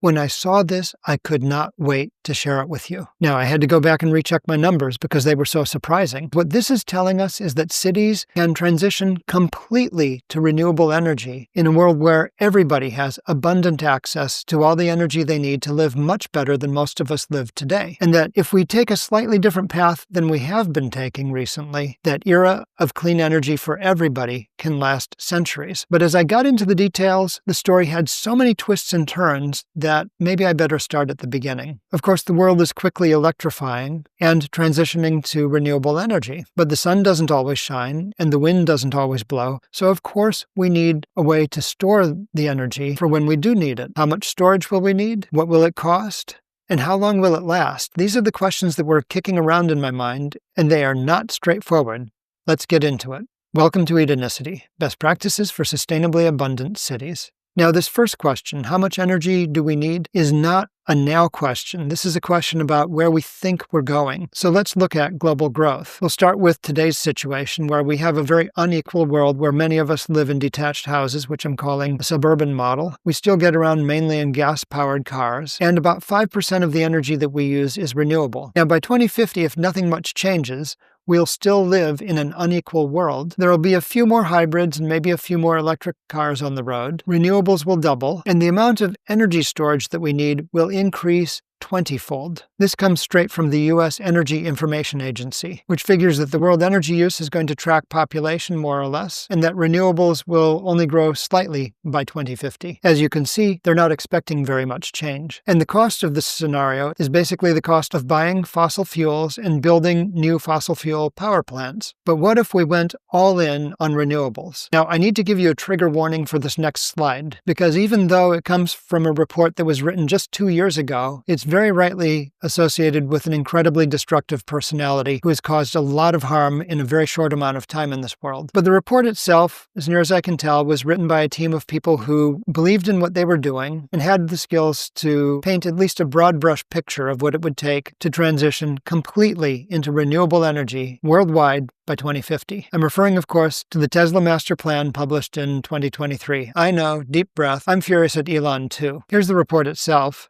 When I saw this, I could not wait to share it with you. Now, I had to go back and recheck my numbers because they were so surprising. What this is telling us is that cities can transition completely to renewable energy in a world where everybody has abundant access to all the energy they need to live much better than most of us live today. And that if we take a slightly different path than we have been taking recently, that era of clean energy for everybody can last centuries. But as I got into the details, the story had so many twists and turns that maybe I better start at the beginning. Of course, the world is quickly electrifying and transitioning to renewable energy, but the sun doesn't always shine and the wind doesn't always blow. So of course, we need a way to store the energy for when we do need it. How much storage will we need? What will it cost? And how long will it last? These are the questions that were kicking around in my mind, and they are not straightforward. Let's get into it. Welcome to Edenicity, Best Practices for Sustainably Abundant Cities. Now, this first question, how much energy do we need, is not a now question. This is a question about where we think we're going. So let's look at global growth. We'll start with today's situation where we have a very unequal world where many of us live in detached houses, which I'm calling the suburban model. We still get around mainly in gas-powered cars, and about 5% of the energy that we use is renewable. Now, by 2050, if nothing much changes, we'll still live in an unequal world. There will be a few more hybrids and maybe a few more electric cars on the road. Renewables will double, and the amount of energy storage that we need will increase 20-fold. This comes straight from the U.S. Energy Information Agency, which figures that the world energy use is going to track population more or less, and that renewables will only grow slightly by 2050. As you can see, they're not expecting very much change. And the cost of this scenario is basically the cost of buying fossil fuels and building new fossil fuel power plants. But what if we went all in on renewables? Now, I need to give you a trigger warning for this next slide, because even though it comes from a report that was written just 2 years ago, it's very rightly associated with an incredibly destructive personality who has caused a lot of harm in a very short amount of time in this world. But the report itself, as near as I can tell, was written by a team of people who believed in what they were doing and had the skills to paint at least a broad brush picture of what it would take to transition completely into renewable energy worldwide by 2050. I'm referring, of course, to the Tesla Master Plan published in 2023. I know, deep breath. I'm furious at Elon too. Here's the report itself,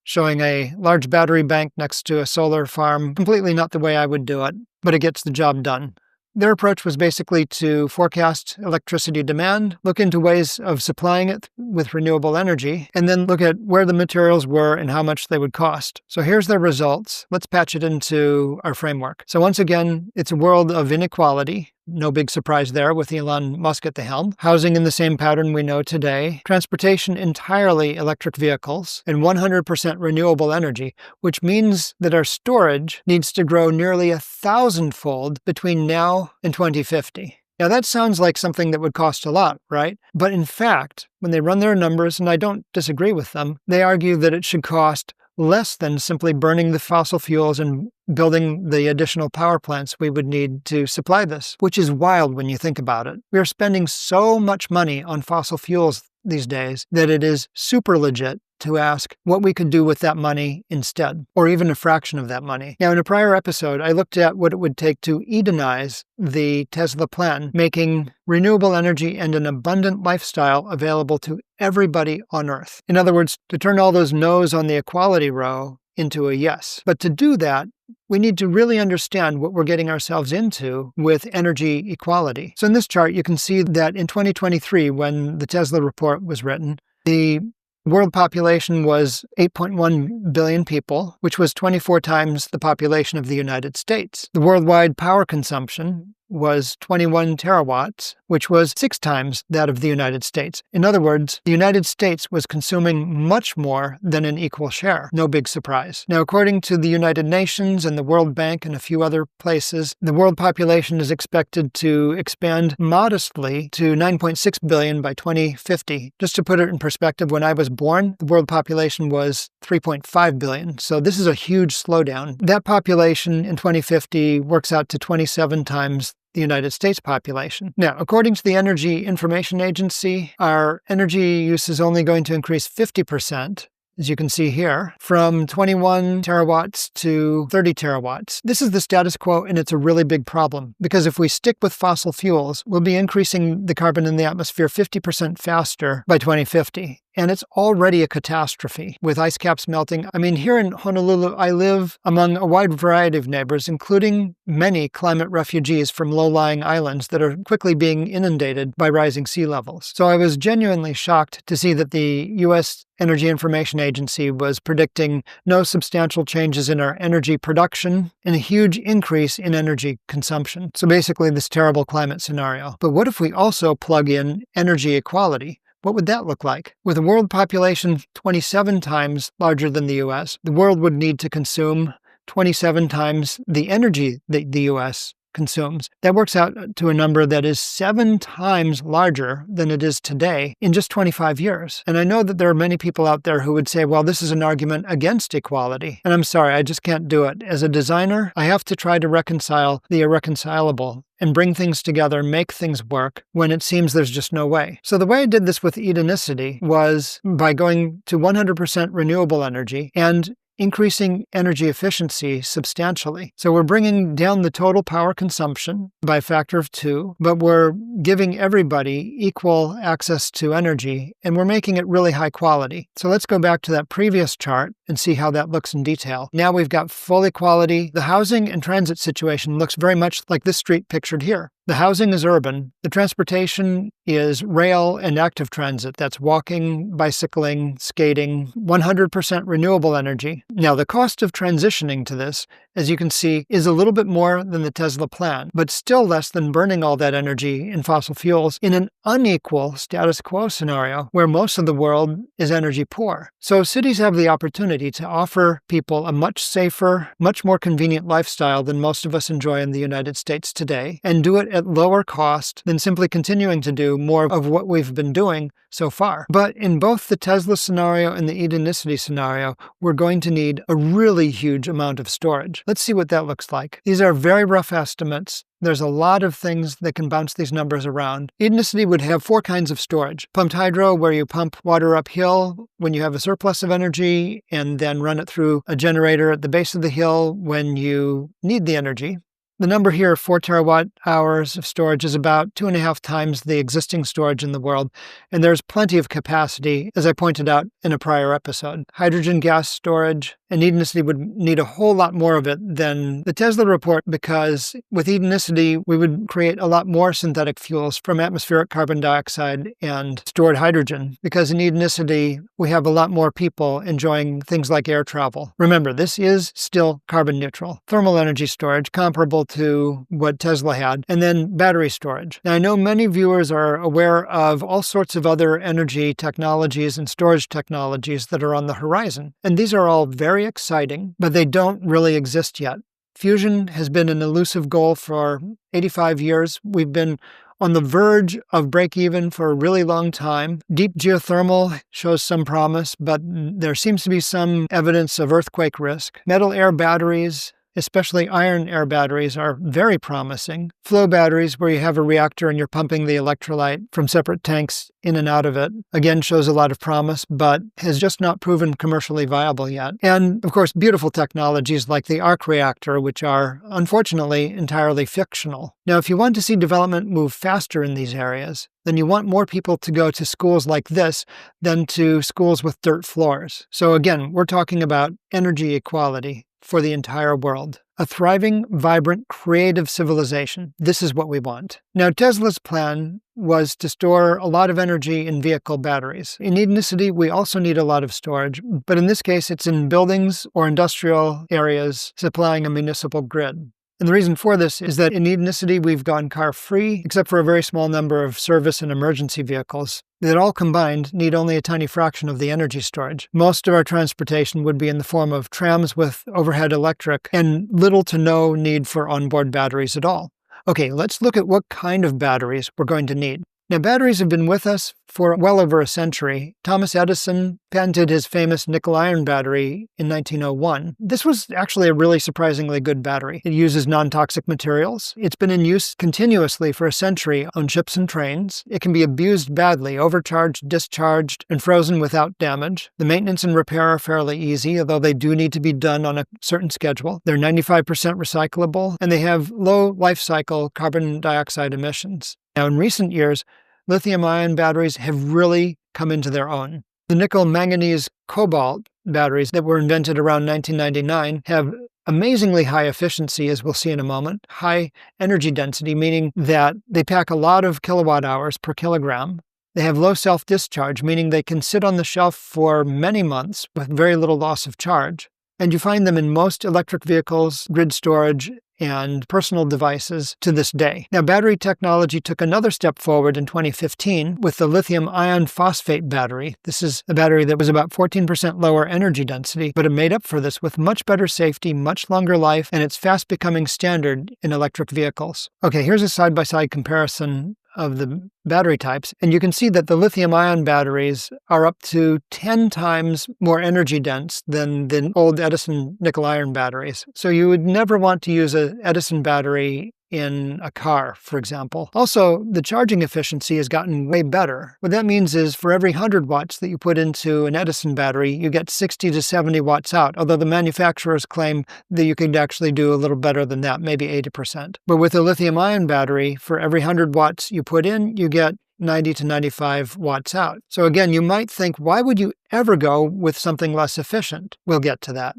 showing a large battery bank next to a solar farm. Completely not the way I would do it, but it gets the job done. Their approach was basically to forecast electricity demand, look into ways of supplying it with renewable energy, and then look at where the materials were and how much they would cost. So here's their results. Let's patch it into our framework. So once again, it's a world of inequality. No big surprise there with Elon Musk at the helm. Housing in the same pattern we know today. Transportation entirely electric vehicles and 100% renewable energy, which means that our storage needs to grow nearly 1,000-fold between now and 2050. Now that sounds like something that would cost a lot, right? But in fact, when they run their numbers, and I don't disagree with them, they argue that it should cost less than simply burning the fossil fuels and building the additional power plants we would need to supply this, which is wild when you think about it. We are spending so much money on fossil fuels these days that it is super legit to ask what we could do with that money instead, or even a fraction of that money. Now, in a prior episode, I looked at what it would take to Edenize the Tesla plan, making renewable energy and an abundant lifestyle available to everybody on Earth. In other words, to turn all those no's on the equality row into a yes. But to do that, we need to really understand what we're getting ourselves into with energy equality. So in this chart, you can see that in 2023, when the Tesla report was written, the world population was 8.1 billion people, which was 24 times the population of the United States. The worldwide power consumption was 21 terawatts, which was 6 times that of the United States. In other words, the United States was consuming much more than an equal share. No big surprise. Now, according to the United Nations and the World Bank and a few other places, the world population is expected to expand modestly to 9.6 billion by 2050. Just to put it in perspective, when I was born, the world population was 3.5 billion. So this is a huge slowdown. That population in 2050 works out to 27 times the United States population. Now, according to the Energy Information Agency, our energy use is only going to increase 50%, as you can see here, from 21 terawatts to 30 terawatts. This is the status quo, and it's a really big problem, because if we stick with fossil fuels, we'll be increasing the carbon in the atmosphere 50% faster by 2050. and it's already a catastrophe with ice caps melting. I mean, here in Honolulu, I live among a wide variety of neighbors, including many climate refugees from low-lying islands that are quickly being inundated by rising sea levels. So I was genuinely shocked to see that the U.S. Energy Information Agency was predicting no substantial changes in our energy production and a huge increase in energy consumption. So basically this terrible climate scenario. But what if we also plug in energy equality? What would that look like? With a world population 27 times larger than the U.S., the world would need to consume 27 times the energy that the U.S. consumes. That works out to a number that is 7 times larger than it is today in just 25 years. And I know that there are many people out there who would say, well, this is an argument against equality. And I'm sorry, I just can't do it. As a designer, I have to try to reconcile the irreconcilable and bring things together, make things work when it seems there's just no way. So the way I did this with Edenicity was by going to 100% renewable energy and increasing energy efficiency substantially. So we're bringing down the total power consumption by a factor of 2, but we're giving everybody equal access to energy, and we're making it really high quality. So let's go back to that previous chart and see how that looks in detail. Now we've got full equality. The housing and transit situation looks very much like this street pictured here. The housing is urban. The transportation is rail and active transit. That's walking, bicycling, skating, 100% renewable energy. Now, the cost of transitioning to this, as you can see, is a little bit more than the Tesla plan, but still less than burning all that energy in fossil fuels in an unequal status quo scenario where most of the world is energy poor. So cities have the opportunity to offer people a much safer, much more convenient lifestyle than most of us enjoy in the United States today, and do it at lower cost than simply continuing to do more of what we've been doing so far. But in both the Tesla scenario and the Edenicity scenario, we're going to need a really huge amount of storage. Let's see what that looks like. These are very rough estimates. There's a lot of things that can bounce these numbers around. Edenicity would have 4 kinds of storage. Pumped hydro, where you pump water uphill when you have a surplus of energy and then run it through a generator at the base of the hill when you need the energy. The number here, 4 terawatt hours of storage, is about 2.5 times the existing storage in the world, and there's plenty of capacity, as I pointed out in a prior episode. Hydrogen gas storage, and Edenicity would need a whole lot more of it than the Tesla report, because with Edenicity, we would create a lot more synthetic fuels from atmospheric carbon dioxide and stored hydrogen, because in Edenicity, we have a lot more people enjoying things like air travel. Remember, this is still carbon neutral. Thermal energy storage, comparable to what Tesla had, and then battery storage. Now, I know many viewers are aware of all sorts of other energy technologies and storage technologies that are on the horizon, and these are all very exciting, but they don't really exist yet. Fusion has been an elusive goal for 85 years. We've been on the verge of break-even for a really long time. Deep geothermal shows some promise, but there seems to be some evidence of earthquake risk. Metal-air batteries, especially iron-air batteries, are very promising. Flow batteries, where you have a reactor and you're pumping the electrolyte from separate tanks in and out of it, again shows a lot of promise, but has just not proven commercially viable yet. And, of course, beautiful technologies like the arc reactor, which are, unfortunately, entirely fictional. Now, if you want to see development move faster in these areas, then you want more people to go to schools like this than to schools with dirt floors. So again, we're talking about energy equality for the entire world. A thriving, vibrant, creative civilization. This is what we want. Now, Tesla's plan was to store a lot of energy in vehicle batteries. In Edenicity, we also need a lot of storage, but in this case, it's in buildings or industrial areas supplying a municipal grid. And the reason for this is that in Edenicity, we've gone car-free, except for a very small number of service and emergency vehicles that all combined need only a tiny fraction of the energy storage. Most of our transportation would be in the form of trams with overhead electric and little to no need for onboard batteries at all. Okay, let's look at what kind of batteries we're going to need. Now, batteries have been with us for well over a century. Thomas Edison patented his famous nickel-iron battery in 1901. This was actually a really surprisingly good battery. It uses non-toxic materials. It's been in use continuously for a century on ships and trains. It can be abused badly, overcharged, discharged, and frozen without damage. The maintenance and repair are fairly easy, although they do need to be done on a certain schedule. They're 95% recyclable, and they have low life cycle carbon dioxide emissions. Now, in recent years, lithium-ion batteries have really come into their own. The nickel manganese cobalt batteries that were invented around 1999 have amazingly high efficiency, as we'll see in a moment, high energy density, meaning that they pack a lot of kilowatt hours per kilogram. They have low self-discharge, meaning they can sit on the shelf for many months with very little loss of charge. And you find them in most electric vehicles, grid storage, and personal devices to this day. Now, battery technology took another step forward in 2015 with the lithium iron phosphate battery. This is a battery that was about 14% lower energy density, but it made up for this with much better safety, much longer life, and it's fast becoming standard in electric vehicles. Okay, here's a side-by-side comparison of the battery types, and you can see that the lithium-ion batteries are up to 10 times more energy dense than the old Edison nickel-iron batteries. So you would never want to use an Edison battery in a car, for example. Also, the charging efficiency has gotten way better. What that means is for every 100 watts that you put into an Edison battery, you get 60 to 70 watts out, although the manufacturers claim that you could actually do a little better than that, maybe 80%. But with a lithium-ion battery, for every 100 watts you put in, you get 90 to 95 watts out. So again, you might think, why would you ever go with something less efficient? We'll get to that.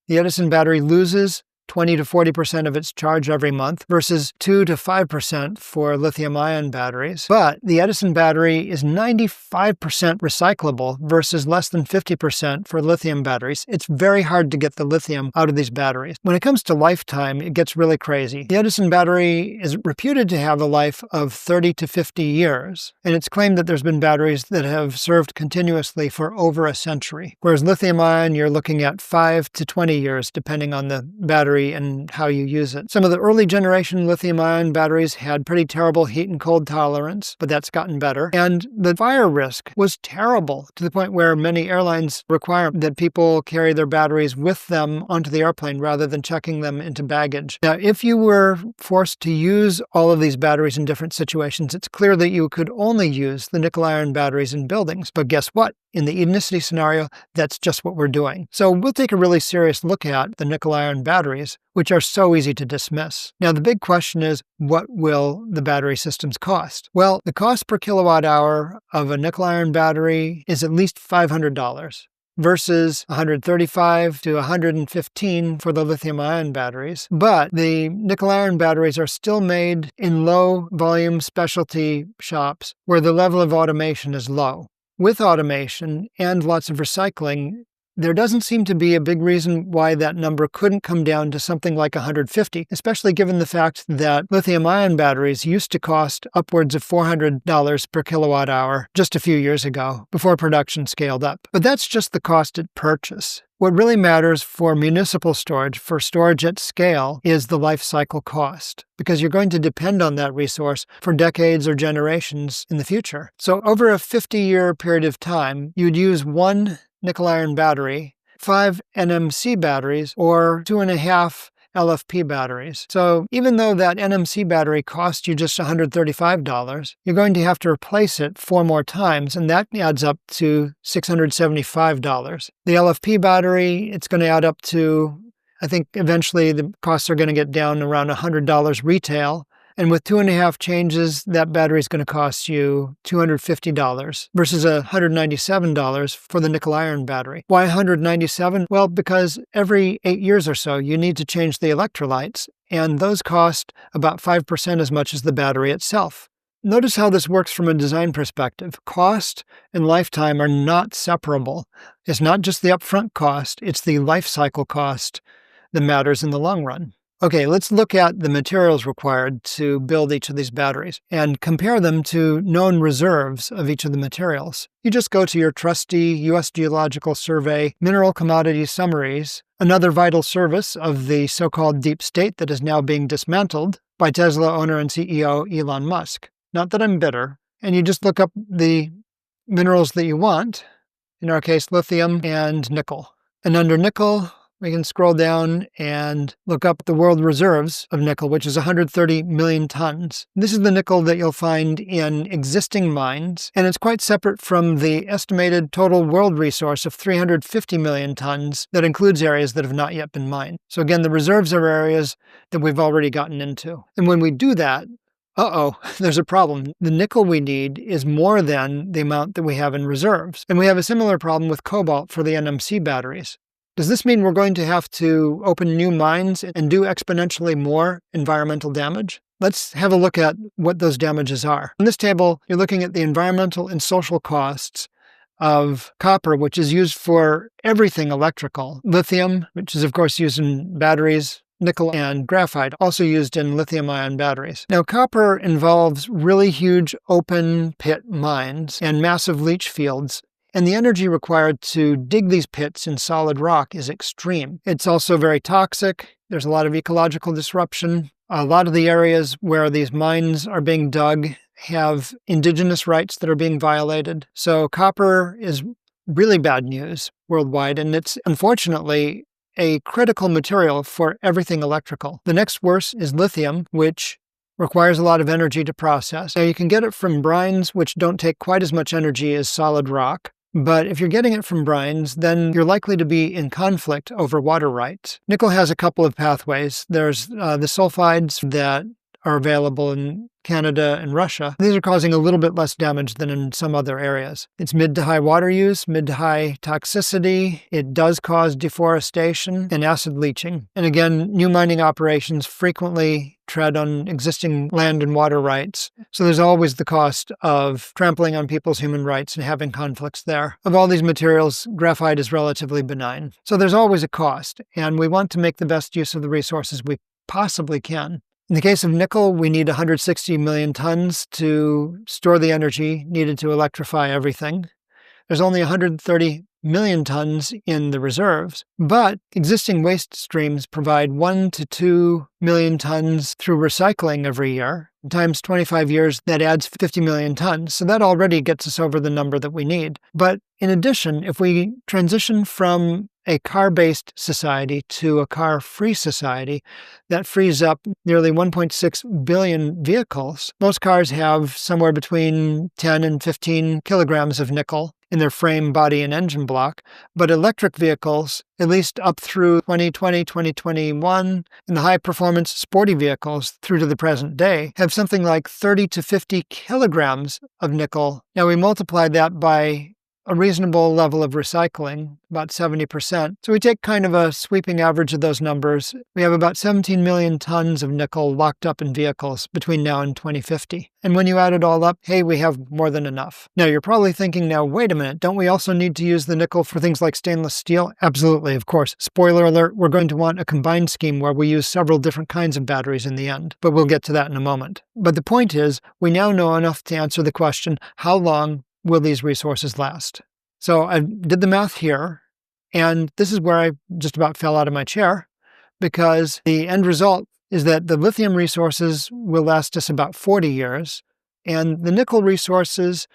The Edison battery loses 20 to 40% of its charge every month versus 2 to 5% for lithium-ion batteries. But the Edison battery is 95% recyclable versus less than 50% for lithium batteries. It's very hard to get the lithium out of these batteries. When it comes to lifetime, it gets really crazy. The Edison battery is reputed to have a life of 30 to 50 years, and it's claimed that there's been batteries that have served continuously for over a century. Whereas lithium-ion, you're looking at 5 to 20 years, depending on the battery and how you use it. Some of the early generation lithium-ion batteries had pretty terrible heat and cold tolerance, but that's gotten better. And the fire risk was terrible, to the point where many airlines require that people carry their batteries with them onto the airplane rather than checking them into baggage. Now, if you were forced to use all of these batteries in different situations, it's clear that you could only use the nickel-iron batteries in buildings. But guess what? In the Edenicity scenario, that's just what we're doing. So we'll take a really serious look at the nickel-iron batteries, which are so easy to dismiss. Now, the big question is, what will the battery systems cost? Well, the cost per kilowatt hour of a nickel-iron battery is at least $500 versus $135 to $115 for the lithium-ion batteries. But the nickel-iron batteries are still made in low-volume specialty shops where the level of automation is low. With automation and lots of recycling, there doesn't seem to be a big reason why that number couldn't come down to something like $150, especially given the fact that lithium-ion batteries used to cost upwards of $400 per kilowatt hour just a few years ago, before production scaled up. But that's just the cost at purchase. What really matters for municipal storage, for storage at scale, is the life cycle cost, because you're going to depend on that resource for decades or generations in the future. So over a 50-year period of time, you'd use one nickel-iron battery, 5 NMC batteries, or 2.5 LFP batteries. So even though that NMC battery costs you just $135, you're going to have to replace it 4 more times, and that adds up to $675. The LFP battery, it's going to add up to, I think eventually the costs are going to get down around $100 retail. And with 2.5 changes, that battery is going to cost you $250 versus $197 for the nickel-iron battery. Why $197? Well, because every 8 years or so, you need to change the electrolytes, and those cost about 5% as much as the battery itself. Notice how this works from a design perspective. Cost and lifetime are not separable. It's not just the upfront cost, it's the life cycle cost that matters in the long run. Okay, let's look at the materials required to build each of these batteries and compare them to known reserves of each of the materials. You just go to your trusty U.S. Geological Survey mineral commodity summaries, another vital service of the so-called deep state that is now being dismantled by Tesla owner and CEO Elon Musk. Not that I'm bitter. And you just look up the minerals that you want, in our case, lithium and nickel. And under nickel, we can scroll down and look up the world reserves of nickel, which is 130 million tons. This is the nickel that you'll find in existing mines, and it's quite separate from the estimated total world resource of 350 million tons that includes areas that have not yet been mined. So again, the reserves are areas that we've already gotten into. And when we do that, uh-oh, there's a problem. The nickel we need is more than the amount that we have in reserves. And we have a similar problem with cobalt for the NMC batteries. Does this mean we're going to have to open new mines and do exponentially more environmental damage? Let's have a look at what those damages are. In this table, you're looking at the environmental and social costs of copper, which is used for everything electrical. Lithium, which is of course used in batteries. Nickel and graphite, also used in lithium-ion batteries. Now, copper involves really huge open pit mines and massive leach fields, and the energy required to dig these pits in solid rock is extreme. It's also very toxic. There's a lot of ecological disruption. A lot of the areas where these mines are being dug have indigenous rights that are being violated. So copper is really bad news worldwide, and it's unfortunately a critical material for everything electrical. The next worst is lithium, which requires a lot of energy to process. Now, you can get it from brines, which don't take quite as much energy as solid rock. But if you're getting it from brines, then you're likely to be in conflict over water rights. Nickel has a couple of pathways. There's the sulfides that are available in Canada and Russia. These are causing a little bit less damage than in some other areas. It's mid to high water use, mid to high toxicity. It does cause deforestation and acid leaching. And again, new mining operations frequently tread on existing land and water rights. So there's always the cost of trampling on people's human rights and having conflicts there. Of all these materials, graphite is relatively benign. So there's always a cost, and we want to make the best use of the resources we possibly can. In the case of nickel, we need 160 million tons to store the energy needed to electrify everything. There's only 130 million tons in the reserves, but existing waste streams provide 1 to 2 million tons through recycling every year. Times 25 years, that adds 50 million tons. So that already gets us over the number that we need. But in addition, if we transition from a car-based society to a car-free society, that frees up nearly 1.6 billion vehicles. Most cars have somewhere between 10 and 15 kilograms of nickel in their frame, body, and engine block. But electric vehicles, at least up through 2020, 2021, and the high-performance sporty vehicles through to the present day, have something like 30 to 50 kilograms of nickel. Now, we multiply that by a reasonable level of recycling, about 70%. So we take kind of a sweeping average of those numbers. We have about 17 million tons of nickel locked up in vehicles between now and 2050. And when you add it all up, hey, we have more than enough. Now, you're probably thinking now, wait a minute, don't we also need to use the nickel for things like stainless steel? Absolutely, of course. Spoiler alert, we're going to want a combined scheme where we use several different kinds of batteries in the end. But we'll get to that in a moment. But the point is, we now know enough to answer the question, how long will these resources last? So I did the math here, and this is where I just about fell out of my chair, because the end result is that the lithium resources will last us about 40 years, and the nickel resources,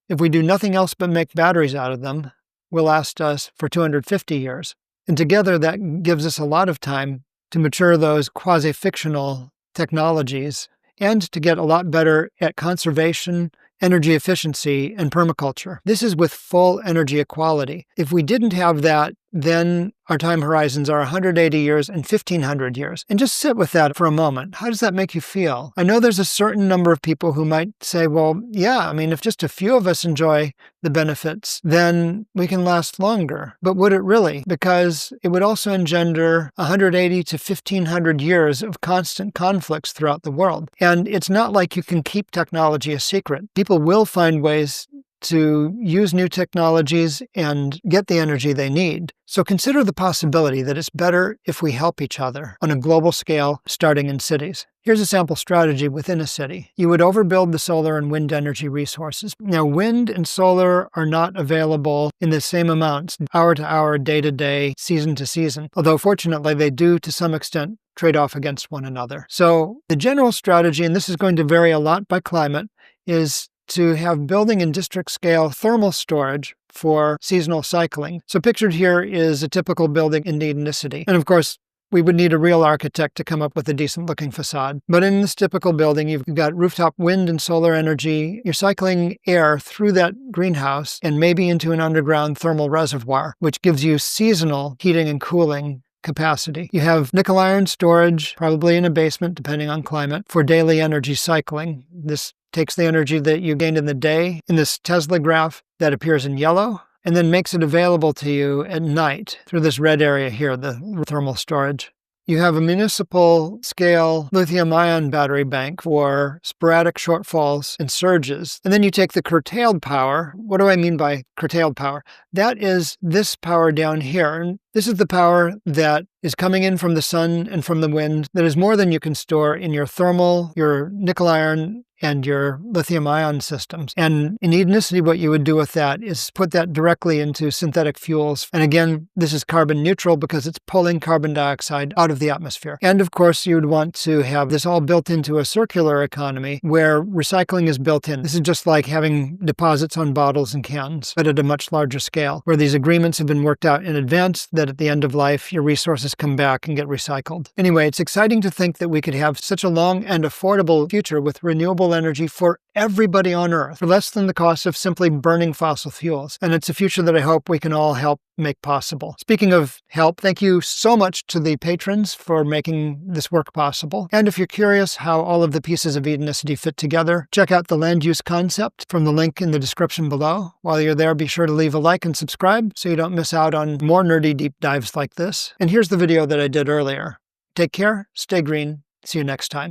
if we do nothing else but make batteries out of them, will last us for 250 years. And together that gives us a lot of time to mature those quasi-fictional technologies and to get a lot better at conservation, energy efficiency, and permaculture. This is with full energy equality. If we didn't have that, then our time horizons are 180 years and 1,500 years. And just sit with that for a moment. How does that make you feel? I know there's a certain number of people who might say, well, yeah, I mean, if just a few of us enjoy the benefits, then we can last longer. But would it really? Because it would also engender 180 to 1,500 years of constant conflicts throughout the world. And it's not like you can keep technology a secret. People will find ways to use new technologies and get the energy they need. So consider the possibility that it's better if we help each other on a global scale, starting in cities. Here's a sample strategy within a city. You would overbuild the solar and wind energy resources. Now, wind and solar are not available in the same amounts, hour to hour, day to day, season to season, although fortunately they do to some extent trade off against one another. So the general strategy, and this is going to vary a lot by climate, is to have building and district scale thermal storage for seasonal cycling. So pictured here is a typical building in Edenicity. And of course, we would need a real architect to come up with a decent looking facade. But in this typical building, you've got rooftop wind and solar energy. You're cycling air through that greenhouse and maybe into an underground thermal reservoir, which gives you seasonal heating and cooling capacity. You have nickel iron storage, probably in a basement, depending on climate, for daily energy cycling. This takes the energy that you gained in the day in this Tesla graph that appears in yellow, and then makes it available to you at night through this red area here, the thermal storage. You have a municipal scale lithium-ion battery bank for sporadic shortfalls and surges. And then you take the curtailed power. What do I mean by curtailed power? That is this power down here. And this is the power that is coming in from the sun and from the wind that is more than you can store in your thermal, your nickel iron, and your lithium-ion systems. And in Edenicity, what you would do with that is put that directly into synthetic fuels. And again, this is carbon neutral because it's pulling carbon dioxide out of the atmosphere. And of course, you would want to have this all built into a circular economy where recycling is built in. This is just like having deposits on bottles and cans, but at a much larger scale, where these agreements have been worked out in advance that at the end of life, your resources come back and get recycled. Anyway, it's exciting to think that we could have such a long and affordable future with renewable energy for everybody on Earth for less than the cost of simply burning fossil fuels. And it's a future that I hope we can all help make possible. Speaking of help, thank you so much to the patrons for making this work possible. And if you're curious how all of the pieces of Edenicity fit together, check out the land use concept from the link in the description below. While you're there, be sure to leave a like and subscribe so you don't miss out on more nerdy deep dives like this. And here's the video that I did earlier. Take care, stay green, see you next time.